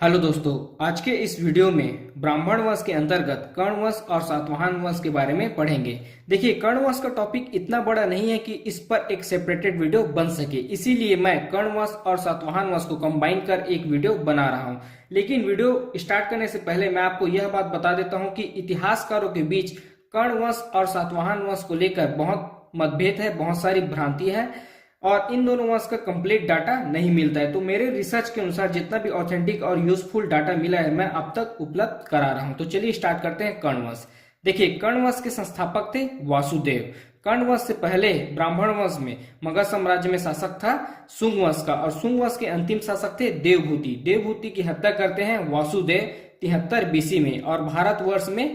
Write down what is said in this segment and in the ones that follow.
Hello दोस्तों, आज के इस वीडियो में ब्राह्मण वंश के अंतर्गत कर्ण वंश और सातवाहन वंश के बारे में पढ़ेंगे। देखिए, कर्ण वंश का टॉपिक इतना बड़ा नहीं है कि इस पर एक सेपरेटेड वीडियो बन सके, इसीलिए मैं कर्ण वंश और सातवाहन वंश को कंबाइन कर एक वीडियो बना रहा हूं। लेकिन वीडियो स्टार्ट करने से पहले मैं आपको यह बात बता देता हूं कि इतिहासकारों के बीच कर्ण वंश और सातवाहन वंश को लेकर बहुत मतभेद है, बहुत सारी भ्रांति है और इन दोनों वंश का कंप्लीट डाटा नहीं मिलता है। तो मेरे रिसर्च के अनुसार जितना भी ऑथेंटिक और यूजफुल डाटा मिला है मैं अब तक उपलब्ध करा रहा हूं। तो चलिए स्टार्ट करते हैं कर्ण वंश। देखिए, कर्ण वंश के संस्थापक थे वासुदेव। कर्ण वंश से पहले ब्राह्मण वंश में मगध साम्राज्य में शासक था शुंग वंश का, और शुंग वंश के अंतिम शासक थे देवभूति। देवभूति की हत्या करते हैं वासुदेव 73 बीसी में और भारतवर्ष में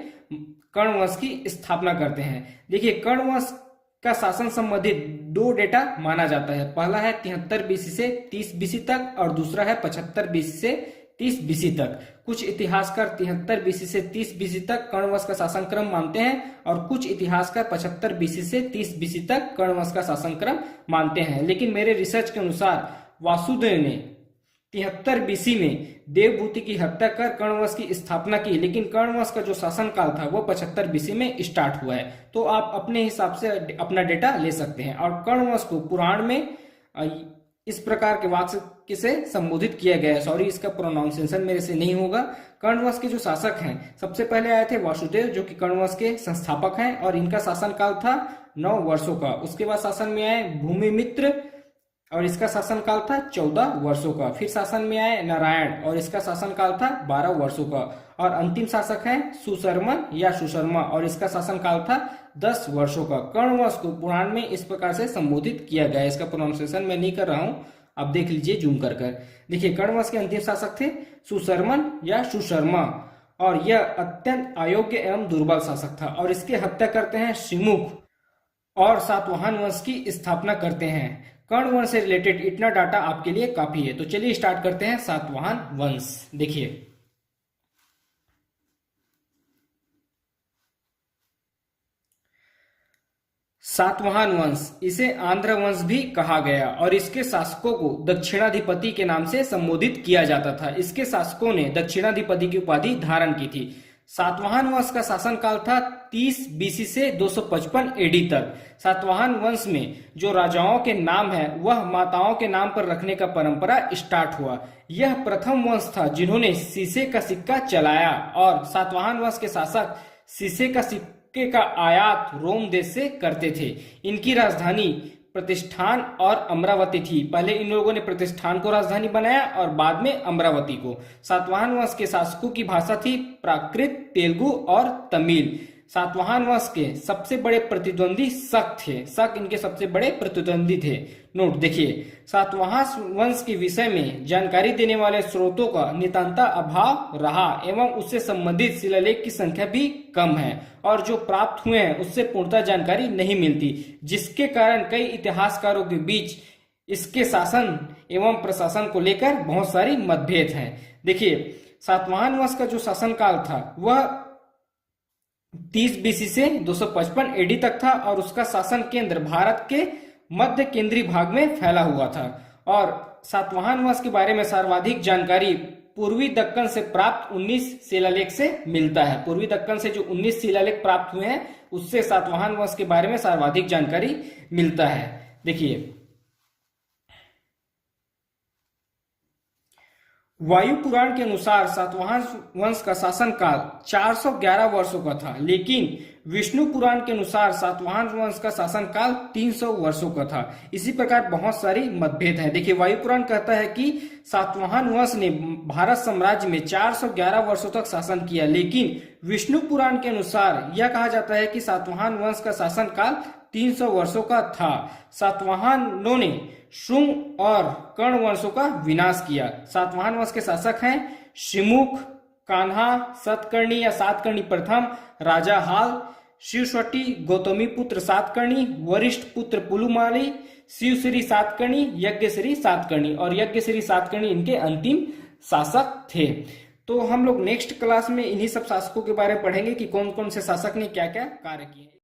कर्ण वंश की स्थापना करते हैं। देखिए, कर्ण वंश का शासन संबंधित दो डेटा माना जाता है। पहला है 73 बीसी से 30 बीसी तक और दूसरा है 75 बीसी से 30 बीसी तक। कुछ इतिहासकार 73 बीसी से 30 बीसी तक कर्ण वंश का शासन क्रम मानते हैं और कुछ इतिहासकार 75 बीसी से 30 बीसी तक कर्ण वंश का शासन क्रम मानते हैं। लेकिन मेरे रिसर्च के अनुसार वासुदेव ने 73 बीसी में देवभूति की हत्या कर कर्ण वंश की स्थापना की, लेकिन कर्ण वंश का जो शासन काल था वो 75 बीसी में स्टार्ट हुआ है। तो आप अपने हिसाब से अपना डेटा ले सकते हैं। और कर्ण वंश को पुराण में इस प्रकार के वाक्य से संबोधित किया गया है। सॉरी, इसका प्रोनाउंसिएशन मेरे से नहीं होगा। कर्ण वंश के जो शासक हैं, सबसे पहले आए थे वासुदेव, जो कि कर्ण वंश के संस्थापक हैं और इनका शासन काल था 9 वर्षों का। उसके बाद शासन में आए भूमिमित्र और इसका शासन काल था 14 वर्षों का। फिर शासन में आए नारायण और इसका शासन काल था 12 वर्षों का। और अंतिम शासक है सुशर्मन या सुशर्मा और इसका शासन काल था 10 वर्षों का। कर्ण वंश को पुराण में इस प्रकार से संबोधित किया गया है। इसका प्रोनाउंसिएशन मैं नहीं कर रहा हूं, आप देख लीजिए जूम कर। देखिए, कर्ण वंश के अंतिम शासक थे सुशर्मन या सुशर्मा और यह अत्यंत अयोग्य एवं दुर्बल शासक था और इसके हत्या करते हैं श्रीमुख और सातवाहन वंश की स्थापना करते हैं। कर्ण वंश से रिलेटेड इतना डाटा आपके लिए काफी है। तो चलिए स्टार्ट करते हैं सातवाहन वंश। देखिए, सातवाहन वंश, इसे आंध्र वंश भी कहा गया और इसके शासकों को दक्षिणाधिपति के नाम से संबोधित किया जाता था। इसके शासकों ने दक्षिणाधिपति की उपाधि धारण की थी। सातवाहन वंश का शासन काल था 30 बीसी से 255 एडी तक। सातवाहन वंश में जो राजाओं के नाम है वह माताओं के नाम पर रखने का परंपरा स्टार्ट हुआ। यह प्रथम वंश था जिन्होंने शीशे का सिक्का चलाया और सातवाहन वंश के शासक शीशे का सिक्के का आयात रोम देश से करते थे। इनकी राजधानी प्रतिष्ठान और अमरावती थी। पहले इन लोगों ने प्रतिष्ठान को राजधानी बनाया और बाद में अमरावती को। सातवाहन वंश के शासकों की भाषा थी प्राकृत, तेलुगु और तमिल। सातवाहन वंश के सबसे बड़े प्रतिद्वंदी शक थे। शक इनके सबसे बड़े प्रतिद्वंदी थे। नोट देखिए, सातवाहन वंश के विषय में जानकारी देने वाले स्रोतों का नितांता अभाव रहा एवं उससे संबंधित शिलालेख की संख्या भी कम है और जो प्राप्त हुए हैं उससे पूर्णतः जानकारी नहीं मिलती, जिसके कारण कई इतिहासकारों के बीच इसके शासन एवं प्रशासन को लेकर बहुत सारी मतभेद हैं। देखिए, सातवाहन वंश का जो शासन काल था वह 30 बीसी से 255 एडी तक था और उसका शासन केंद्र भारत के मध्य केंद्रीय भाग में फैला हुआ था। और सातवाहन वंश के बारे में सर्वाधिक जानकारी पूर्वी दक्कन से प्राप्त 19 शिलालेख से मिलता है। पूर्वी दक्कन से जो 19 शिलालेख प्राप्त हुए हैं उससे सातवाहन वंश के बारे में सर्वाधिक जानकारी मिलता है। देखिए, वायु पुराण के अनुसार सातवाहन वंश का शासन काल 411 वर्षों का था, लेकिन विष्णु पुराण के अनुसार सातवाहन वंश का शासन काल 300 वर्षों का था। इसी प्रकार बहुत सारी मतभेद हैं। देखिए, वायु पुराण कहता है कि सातवाहन वंश ने भारत साम्राज्य में 411 वर्षों तक शासन किया, लेकिन विष्णु पुराण के अनुसार यह कहा जाता है कि सातवाहन वंश का शासन काल 300 वर्षों का था। सातवाहनों ने शुंग और कर्ण वंशों का विनाश किया। सातवाहन वंश के शासक हैं श्रीमुख, कान्हा, सतकर्णी या सातकर्णी प्रथम, राजा हाल, शिवशटी, गौतमी पुत्र सातकर्णी, वरिष्ठ पुत्र पुलुमाली, शिवश्री सातकर्णी, यज्ञश्री सातकर्णी और यज्ञश्री सातकर्णी इनके अंतिम शासक थे। तो हम लोग नेक्स्ट क्लास में इन्हीं सब शासकों के बारे में पढ़ेंगे कि कौन कौन से शासक ने क्या क्या कार्य किए।